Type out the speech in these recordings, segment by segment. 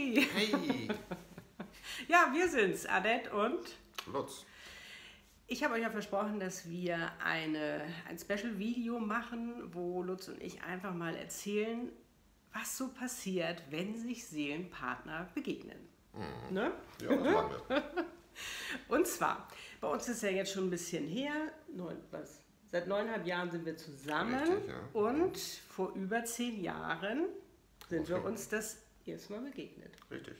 Hey! Hey! Ja, wir sind's, Annette und Lutz. ich habe euch ja versprochen, dass wir ein Special-Video machen, wo Lutz und ich einfach mal erzählen, was so passiert, wenn sich Seelenpartner begegnen. Ne? Ja, das machen wir. Und zwar, bei uns ist ja jetzt schon ein bisschen her, seit 9,5 Jahren sind wir zusammen. Richtig, ja. Und vor über 10 Jahren sind wir Okay. uns das erste Mal begegnet. Richtig.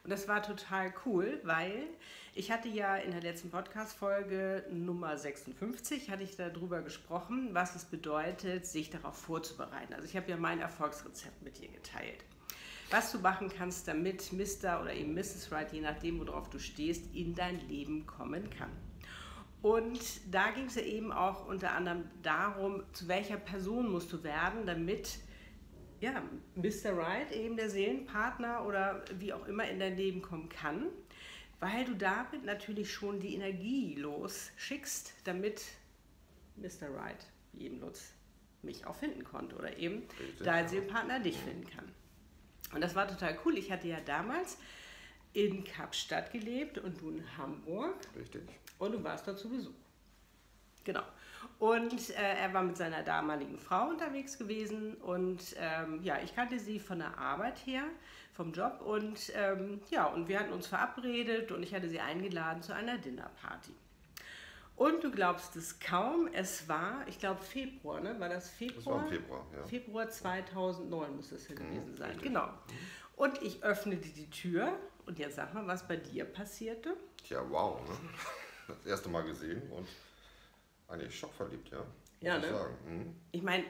Und das war total cool, weil ich hatte ja in der letzten Podcast-Folge Nummer 56, hatte ich darüber gesprochen, was es bedeutet, sich darauf vorzubereiten. Also ich habe ja mein Erfolgsrezept mit dir geteilt. Was du machen kannst, damit Mr. oder eben Mrs. Right, je nachdem, worauf du stehst, in dein Leben kommen kann. Und da ging es ja eben auch unter anderem darum, zu welcher Person musst du werden, damit ja, Mr. Right, eben der Seelenpartner oder wie auch immer in dein Leben kommen kann, weil du damit natürlich schon die Energie losschickst, damit Mr. Right, wie eben Lutz, mich auch finden konnte oder eben Richtig, dein ja. Seelenpartner dich finden kann. Und das war total cool. Ich hatte ja damals in Kapstadt gelebt und du in Hamburg Richtig. und du warst dort zu Besuch. Genau. Und er war mit seiner damaligen Frau unterwegs gewesen und ja, ich kannte sie von der Arbeit her, vom Job und ja, und wir hatten uns verabredet und ich hatte sie eingeladen zu einer Dinnerparty. Und du glaubst es kaum, es war, ich glaube Februar, ne? War das Februar? Das war im Februar, ja. Februar 2009 muss das ja gewesen sein, richtig. genau. Und ich öffnete die Tür und jetzt sag mal, was bei dir passierte. Tja, wow, ne? Das erste Mal gesehen und eigentlich schockverliebt, ja. Ja, Muss ich ne? sagen. Mhm. Ich meine,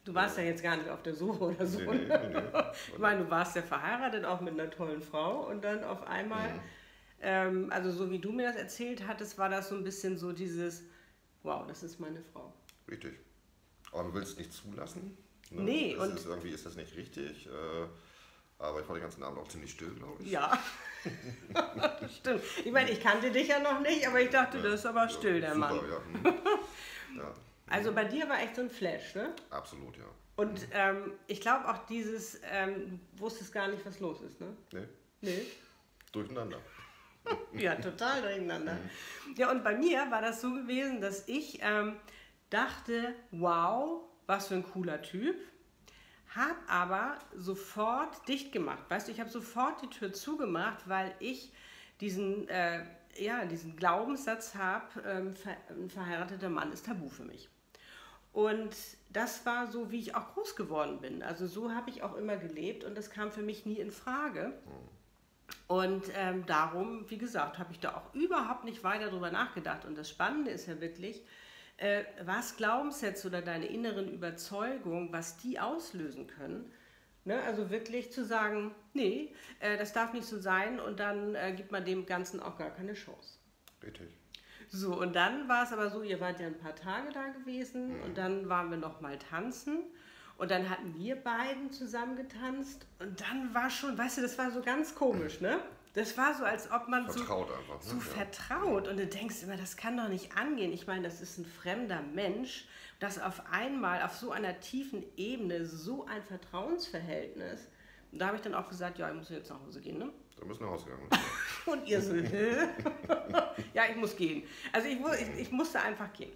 du warst ja jetzt gar nicht auf der Suche oder so. Nee. Ich meine, du warst ja verheiratet, auch mit einer tollen Frau und dann auf einmal, also so wie du mir das erzählt hattest, war das so ein bisschen so dieses, wow, das ist meine Frau. Richtig. Aber du willst es nicht zulassen? Ne? Nee, Das und- ist, irgendwie ist das nicht richtig. Aber ich war den ganzen Abend auch ziemlich still, glaube ich. Ja, stimmt. Ich meine, ich kannte dich ja noch nicht, aber ich dachte, das ist aber Ja, still, der super, Mann. Ja. Mhm. Ja, Also bei dir war echt so ein Flash, ne? absolut, ja. Und ich glaube auch dieses, du wusstest gar nicht, was los ist, ne? Nee, Nee. durcheinander. Ja, total durcheinander. Ja, und bei mir war das so gewesen, dass ich dachte, wow, was für ein cooler Typ. Hab aber sofort dicht gemacht. Weißt du, ich habe sofort die Tür zugemacht, weil ich diesen Glaubenssatz habe, ein verheirateter Mann ist tabu für mich. Und das war so, wie ich auch groß geworden bin. Also so habe ich auch immer gelebt und das kam für mich nie in Frage. Und darum, wie gesagt, habe ich da auch überhaupt nicht weiter drüber nachgedacht. Und das Spannende ist ja wirklich, was Glaubenssätze oder deine inneren Überzeugungen, was die auslösen können. Ne? Also wirklich zu sagen, nee, das darf nicht so sein und dann gibt man dem Ganzen auch gar keine Chance. Richtig. So, und dann war es aber so, ihr wart ja ein paar Tage da gewesen und dann waren wir noch mal tanzen und dann hatten wir beiden zusammen getanzt und dann war schon, weißt du, das war so ganz komisch, ne? Das war so, als ob man Vertraut einfach. so Ne? vertraut und du denkst immer, das kann doch nicht angehen. Ich meine, das ist ein fremder Mensch, das auf einmal auf so einer tiefen Ebene so ein Vertrauensverhältnis. Und da habe ich dann auch gesagt, ja, ich muss jetzt nach Hause gehen, ne? Da bist du nach Hause gegangen. Und ihr so, hä? Ja, ich muss gehen. Also ich musste einfach gehen.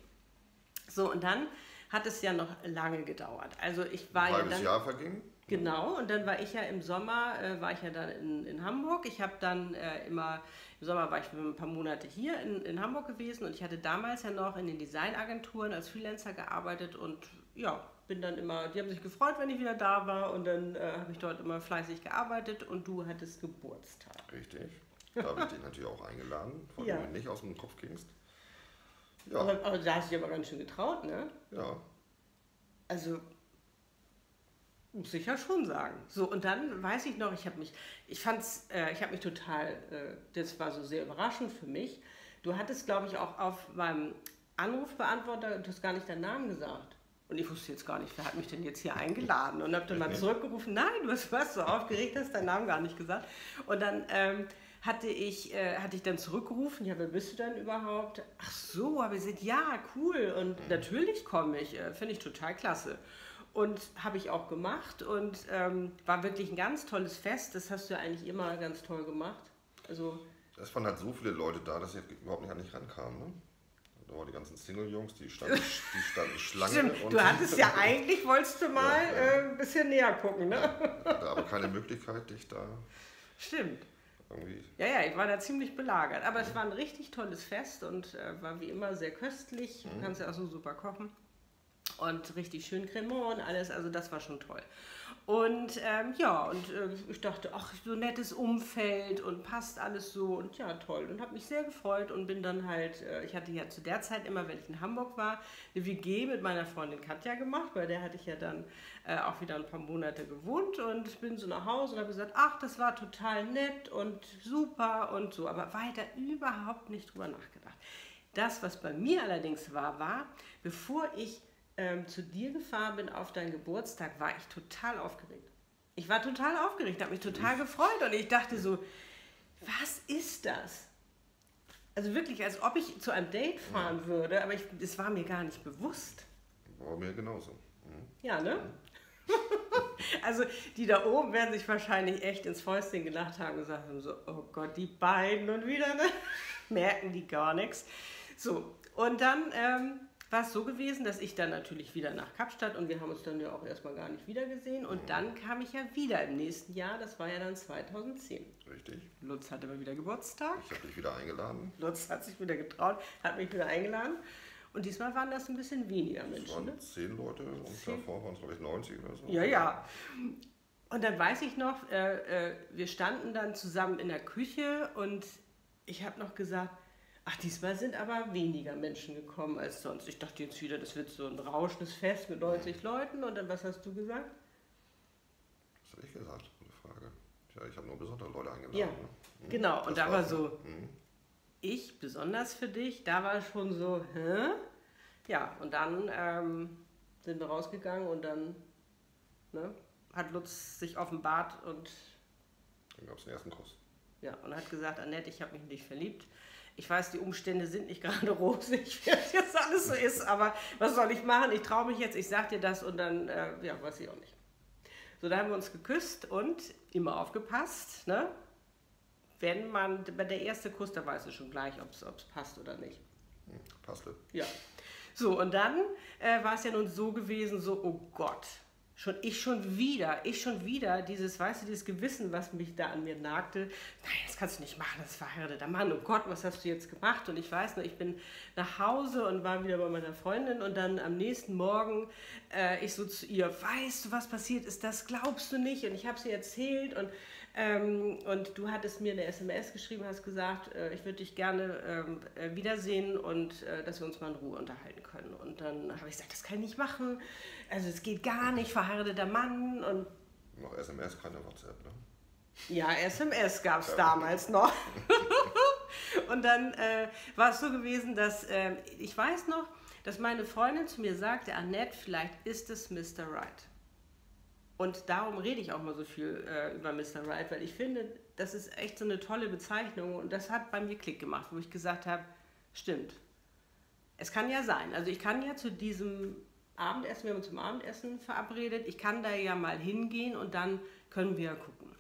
So, und dann hat es ja noch lange gedauert. Also ich war Ein ja halbes dann... Jahr verging. Genau, und dann war ich ja im Sommer, war ich ja dann in Hamburg. Ich habe dann immer, im Sommer war ich für ein paar Monate hier in Hamburg gewesen und ich hatte damals ja noch in den Designagenturen als Freelancer gearbeitet und ja, bin dann immer, die haben sich gefreut, wenn ich wieder da war und dann habe ich dort immer fleißig gearbeitet und du hattest Geburtstag. Richtig. Da habe ich dich natürlich auch eingeladen, von Ja. dem du nicht aus dem Kopf gingst. Ja, Aber da hast du dich aber ganz schön getraut, ne? ja. Also, muss ich ja schon sagen. So, und dann weiß ich noch, ich habe mich total, das war so sehr überraschend für mich. Du hattest, glaube ich, auch auf meinem Anrufbeantworter, du hast gar nicht deinen Namen gesagt. Und ich wusste jetzt gar nicht, wer hat mich denn jetzt hier eingeladen? Und habe dann mal zurückgerufen, nein, du warst so aufgeregt, hast deinen Namen gar nicht gesagt. Und dann hatte ich dann zurückgerufen, ja, wer bist du denn überhaupt? Ach so, habe ich gesagt, ja, cool und natürlich komme ich, finde ich total klasse. Und habe ich auch gemacht und war wirklich ein ganz tolles Fest. Das hast du ja eigentlich immer ganz toll gemacht. Also, Es waren halt so viele Leute da, dass ich überhaupt nicht an dich rankam. Ne? Da waren die ganzen Single-Jungs, die standen Schlange. stimmt, Und du hattest ja eigentlich, wolltest du mal ein bisschen näher gucken, ne? hatte aber keine Möglichkeit, dich da Stimmt. irgendwie... Ja, ich war da ziemlich belagert. Aber es war ein richtig tolles Fest und war wie immer sehr köstlich. Du kannst ja auch so super kochen. Und richtig schön Cremant und alles, also das war schon toll. Und ich dachte, ach, so nettes Umfeld und passt alles so und ja, toll. Und habe mich sehr gefreut und bin dann halt, ich hatte ja zu der Zeit immer, wenn ich in Hamburg war, eine WG mit meiner Freundin Katja gemacht, weil der hatte ich ja dann auch wieder ein paar Monate gewohnt und bin so nach Hause und habe gesagt, ach, das war total nett und super und so, aber weiter überhaupt nicht drüber nachgedacht. Das, was bei mir allerdings war, bevor ich zu dir gefahren bin auf deinen Geburtstag, war ich total aufgeregt. Ich war total aufgeregt, habe mich total gefreut und ich dachte so, was ist das? Also wirklich, als ob ich zu einem Date fahren würde, aber das war mir gar nicht bewusst. War mir genauso. Ja, ne? Also die da oben werden sich wahrscheinlich echt ins Fäustchen gelacht haben und gesagt haben so, oh Gott, die beiden und wieder, ne? Merken die gar nichts. So, und dann war es so gewesen, dass ich dann natürlich wieder nach Kapstadt und wir haben uns dann ja auch erstmal gar nicht wieder gesehen und dann kam ich ja wieder im nächsten Jahr, das war ja dann 2010. Richtig. Lutz hatte mal wieder Geburtstag. Ich habe dich wieder eingeladen. Lutz hat sich wieder getraut, hat mich wieder eingeladen und diesmal waren das ein bisschen weniger Es Menschen. waren Ne? 10 Leute und davor waren es, glaube ich, 90 oder so. Ja. Und dann weiß ich noch, wir standen dann zusammen in der Küche und ich habe noch gesagt, ach, diesmal sind aber weniger Menschen gekommen als sonst. Ich dachte jetzt wieder, das wird so ein rauschendes Fest mit 90 Leuten. Und dann, was hast du gesagt? Was habe ich gesagt? Gute Frage. Ja, ich habe nur besondere Leute eingeladen. Ja, Ne? genau. Und Das da war war's, so, ne? ich besonders für dich, da war schon so, hä? Ja, und dann sind wir rausgegangen und dann hat Lutz sich offenbart und Dann gab es den ersten Kuss. ja, und hat gesagt, Annette, ich habe mich in dich verliebt. Ich weiß, die Umstände sind nicht gerade rosig, wie das jetzt alles so ist, aber was soll ich machen? Ich traue mich jetzt, ich sag dir das und dann, weiß ich auch nicht. So, da haben wir uns geküsst und immer aufgepasst, ne? Wenn man, bei der erste Kuss, da weißt du schon gleich, ob es passt oder nicht. Passte. Ja. So, und dann war es ja nun so gewesen, so, oh Gott, ich schon wieder, dieses, weißt du, dieses Gewissen, was mich da an mir nagte, nein, das kannst du nicht machen, das ist verheirateter Mann, oh Gott, was hast du jetzt gemacht? Und ich weiß noch, ich bin nach Hause und war wieder bei meiner Freundin und dann am nächsten Morgen, ich so zu ihr, weißt du, was passiert ist, das glaubst du nicht und ich habe sie erzählt und du hattest mir eine SMS geschrieben, hast gesagt, ich würde dich gerne wiedersehen und dass wir uns mal in Ruhe unterhalten können. Und dann habe ich gesagt, das kann ich nicht machen. Also es geht gar nicht, verheirateter Mann. Und Noch SMS, keine WhatsApp, ne? ja, SMS gab es damals noch. Und dann war es so gewesen, dass ich weiß noch, dass meine Freundin zu mir sagte, Annette, vielleicht ist es Mr. Right. Und darum rede ich auch mal so viel über Mr. Right, weil ich finde, das ist echt so eine tolle Bezeichnung und das hat bei mir Klick gemacht, wo ich gesagt habe, stimmt. Es kann ja sein, also ich kann ja zu diesem Abendessen, wir haben uns zum Abendessen verabredet, ich kann da ja mal hingehen und dann können wir gucken.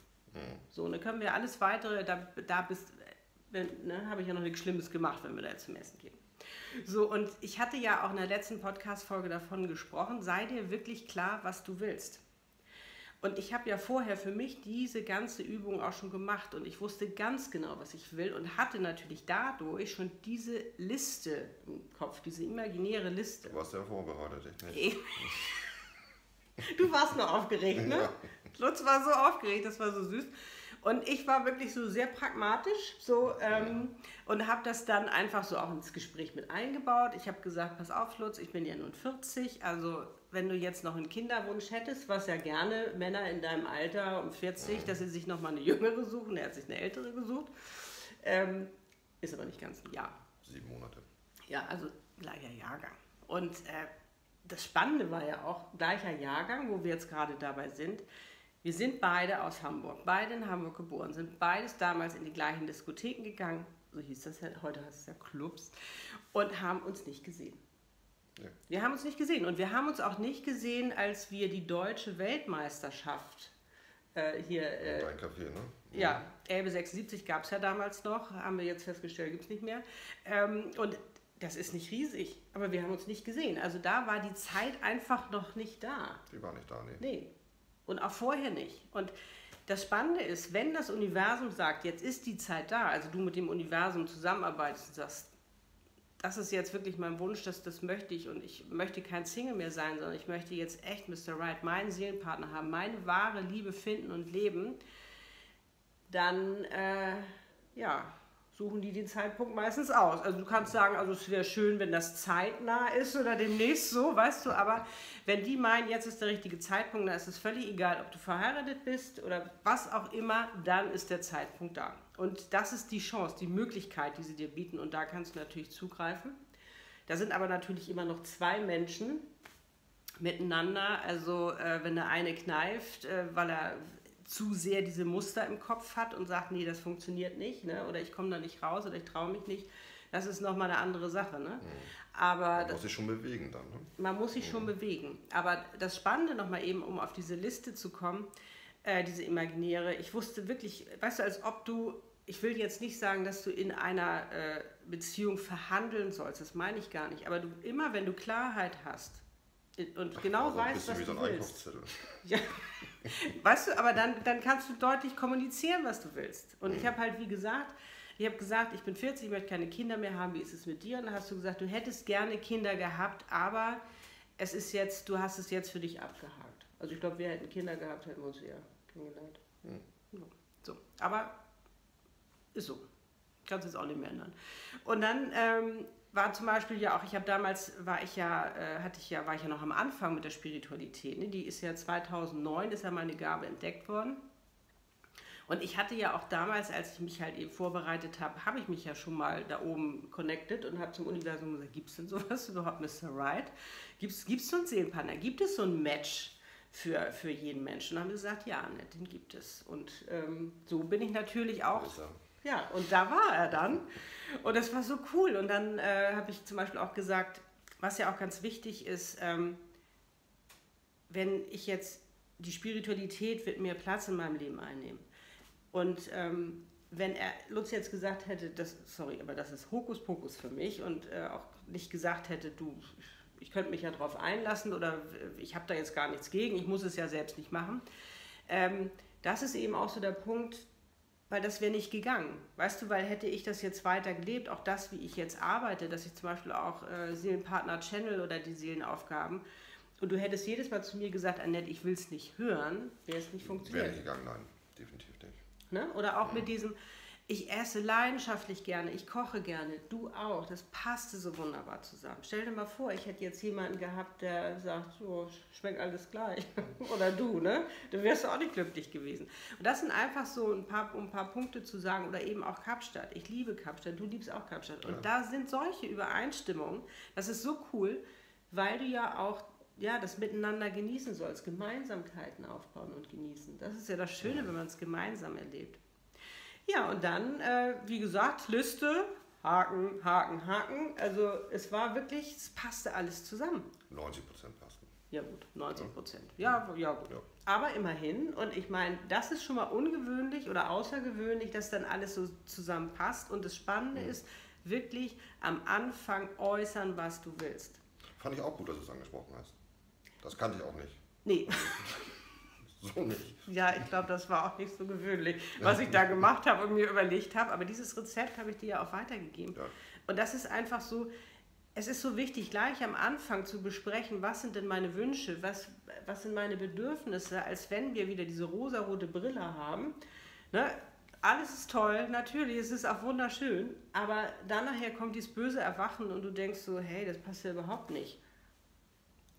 So, und dann können wir alles weitere, habe ich ja noch nichts Schlimmes gemacht, wenn wir da jetzt zum Essen gehen. So, und ich hatte ja auch in der letzten Podcast-Folge davon gesprochen, sei dir wirklich klar, was du willst. Und ich habe ja vorher für mich diese ganze Übung auch schon gemacht und ich wusste ganz genau, was ich will und hatte natürlich dadurch schon diese Liste im Kopf, diese imaginäre Liste. Du warst ja vorbereitet, ich nicht. Du warst noch aufgeregt, ne? Ja. Lutz war so aufgeregt, das war so süß. Und ich war wirklich so sehr pragmatisch und habe das dann einfach so auch ins Gespräch mit eingebaut. Ich habe gesagt, pass auf Lutz, ich bin ja nun 40, also wenn du jetzt noch einen Kinderwunsch hättest, was ja gerne Männer in deinem Alter um 40, dass sie sich noch mal eine jüngere suchen, er hat sich eine ältere gesucht, ist aber nicht ganz ein Jahr. 7 Monate. Ja, also gleicher Jahrgang. Und das Spannende war ja auch, gleicher Jahrgang, wo wir jetzt gerade dabei sind, wir sind beide aus Hamburg, beide in Hamburg geboren, sind beides damals in die gleichen Diskotheken gegangen, so hieß das ja, heute heißt es ja Clubs, und haben uns nicht gesehen. Nee. Wir haben uns nicht gesehen. Und wir haben uns auch nicht gesehen, als wir die deutsche Weltmeisterschaft hier... Ein Café, ne? Ja, Elbe 76 gab es ja damals noch, haben wir jetzt festgestellt, gibt es nicht mehr. Und das ist nicht riesig, aber wir haben uns nicht gesehen. Also da war die Zeit einfach noch nicht da. Die war nicht da, nee. Nee. Und auch vorher nicht. Und das Spannende ist, wenn das Universum sagt, jetzt ist die Zeit da, also du mit dem Universum zusammenarbeitest und sagst, das ist jetzt wirklich mein Wunsch, das möchte ich und ich möchte kein Single mehr sein, sondern ich möchte jetzt echt Mr. Right, meinen Seelenpartner haben, meine wahre Liebe finden und leben, dann suchen die den Zeitpunkt meistens aus. Also du kannst sagen, also es wäre schön, wenn das zeitnah ist oder demnächst so, weißt du, aber wenn die meinen, jetzt ist der richtige Zeitpunkt, dann ist es völlig egal, ob du verheiratet bist oder was auch immer, dann ist der Zeitpunkt da. Und das ist die Chance, die Möglichkeit, die sie dir bieten und da kannst du natürlich zugreifen. Da sind aber natürlich immer noch zwei Menschen miteinander, also wenn der eine kneift, weil er zu sehr diese Muster im Kopf hat und sagt, nee, das funktioniert nicht, ne? Oder ich komme da nicht raus oder ich traue mich nicht, das ist nochmal eine andere Sache. Ne? Aber man muss sich schon bewegen dann. Ne? Man muss sich schon bewegen. Aber das Spannende nochmal eben, um auf diese Liste zu kommen, diese imaginäre, ich wusste wirklich, weißt du, als ob du, ich will jetzt nicht sagen, dass du in einer Beziehung verhandeln sollst, das meine ich gar nicht, aber du immer, wenn du Klarheit hast und genau weißt, was du willst. Ja. Weißt du, aber dann kannst du deutlich kommunizieren, was du willst. Und ich habe halt, wie gesagt, ich bin 40, ich möchte keine Kinder mehr haben, wie ist es mit dir? Und dann hast du gesagt, du hättest gerne Kinder gehabt, aber es ist jetzt, du hast es jetzt für dich abgehakt. Also ich glaube, wir hätten Kinder gehabt, hätten wir uns eher kennengelernt. So, aber ist so. Kannst du jetzt auch nicht mehr ändern. Und dann war zum Beispiel ja auch, war ich ja noch am Anfang mit der Spiritualität. Ne? Die ist ja 2009, ist ja meine Gabe entdeckt worden. Und ich hatte ja auch damals, als ich mich halt eben vorbereitet habe ich mich ja schon mal da oben connected und habe zum Universum gesagt, gibt es denn sowas überhaupt, Mr. Right? Gibt es so einen Seelenpartner? Gibt es so ein Match für jeden Menschen? Und haben wir gesagt, ja, ne, den gibt es. Und so bin ich natürlich auch... Ja, und da war er dann und das war so cool. Und dann habe ich zum Beispiel auch gesagt, was ja auch ganz wichtig ist, wenn ich jetzt, die Spiritualität wird mehr Platz in meinem Leben einnehmen. Und wenn Lutz jetzt gesagt hätte, aber das ist Hokuspokus für mich und auch nicht gesagt hätte, ich könnte mich ja drauf einlassen oder ich habe da jetzt gar nichts gegen, ich muss es ja selbst nicht machen. Das ist eben auch so der Punkt, weil das wäre nicht gegangen. Weißt du, weil hätte ich das jetzt weiter gelebt, auch das, wie ich jetzt arbeite, dass ich zum Beispiel auch Seelenpartner-Channel oder die Seelenaufgaben, und du hättest jedes Mal zu mir gesagt, Annette, ich will es nicht hören, wäre es nicht funktioniert. Wäre nicht gegangen, nein, definitiv nicht. Ne? Oder auch mit diesem, ich esse leidenschaftlich gerne, ich koche gerne, du auch, das passte so wunderbar zusammen. Stell dir mal vor, ich hätte jetzt jemanden gehabt, der sagt, so, schmeckt alles gleich. Oder du, ne? Dann wärst du auch nicht glücklich gewesen. Und das sind einfach so um ein paar Punkte zu sagen, oder eben auch Kapstadt. Ich liebe Kapstadt, du liebst auch Kapstadt. Und da sind solche Übereinstimmungen, das ist so cool, weil du ja auch das miteinander genießen sollst, Gemeinsamkeiten aufbauen und genießen. Das ist ja das Schöne, wenn man es gemeinsam erlebt. Ja, und dann, wie gesagt, Liste, Haken, Haken, Haken. Also es war wirklich, es passte alles zusammen. 90% passten. Ja gut, 90%. Ja gut. Ja. Aber immerhin, und ich meine, das ist schon mal ungewöhnlich oder außergewöhnlich, dass dann alles so zusammenpasst. Und das Spannende ist, wirklich am Anfang äußern, was du willst. Fand ich auch gut, dass du es angesprochen hast. Das kannte ich auch nicht. Nee. So nicht. Ja, ich glaube, das war auch nicht so gewöhnlich, was ich da gemacht habe und mir überlegt habe. Aber dieses Rezept habe ich dir ja auch weitergegeben. Ja. Und das ist einfach so, es ist so wichtig, gleich am Anfang zu besprechen, was sind denn meine Wünsche, was sind meine Bedürfnisse, als wenn wir wieder diese rosarote Brille haben. Ne? Alles ist toll, natürlich, es ist auch wunderschön, aber dann nachher kommt dieses böse Erwachen und du denkst so, hey, das passt ja überhaupt nicht.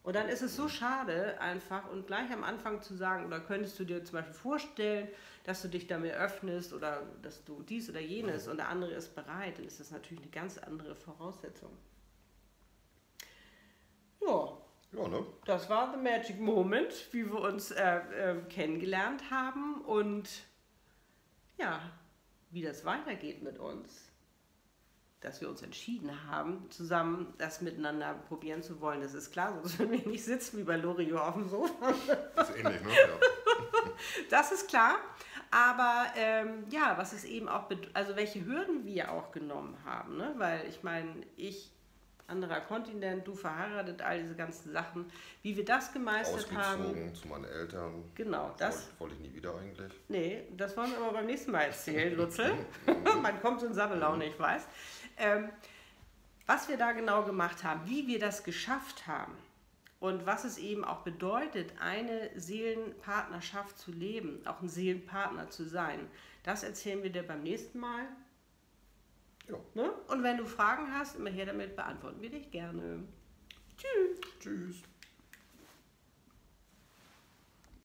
Und dann ist es so schade einfach und gleich am Anfang zu sagen, oder könntest du dir zum Beispiel vorstellen, dass du dich da mehr öffnest oder dass du dies oder jenes und der andere ist bereit, dann ist das natürlich eine ganz andere Voraussetzung. Ja, ne? Das war the magic moment, wie wir uns kennengelernt haben und ja, wie das weitergeht mit uns. dass wir uns entschieden haben, zusammen das miteinander probieren zu wollen. Das ist klar, sonst würden wir nicht sitzen wie bei Loriot auf dem Sofa. Das ist ähnlich, ne? Ja. Das ist klar. Aber ja, was es eben auch, also welche Hürden wir auch genommen haben. Ne? Weil ich meine, anderer Kontinent, du verheiratet, all diese ganzen Sachen, wie wir das gemeistert haben. Ausgezogen zu meinen Eltern. Genau, das wollte ich nie wieder eigentlich. Nee, das wollen wir aber beim nächsten Mal erzählen, Lutzel. Man kommt so in Sabbelaune, ich weiß. Was wir da genau gemacht haben, wie wir das geschafft haben und was es eben auch bedeutet, eine Seelenpartnerschaft zu leben, auch ein Seelenpartner zu sein, das erzählen wir dir beim nächsten Mal. Ja. Ne? Und wenn du Fragen hast, immer her damit, beantworten wir dich gerne. Tschüss. Tschüss.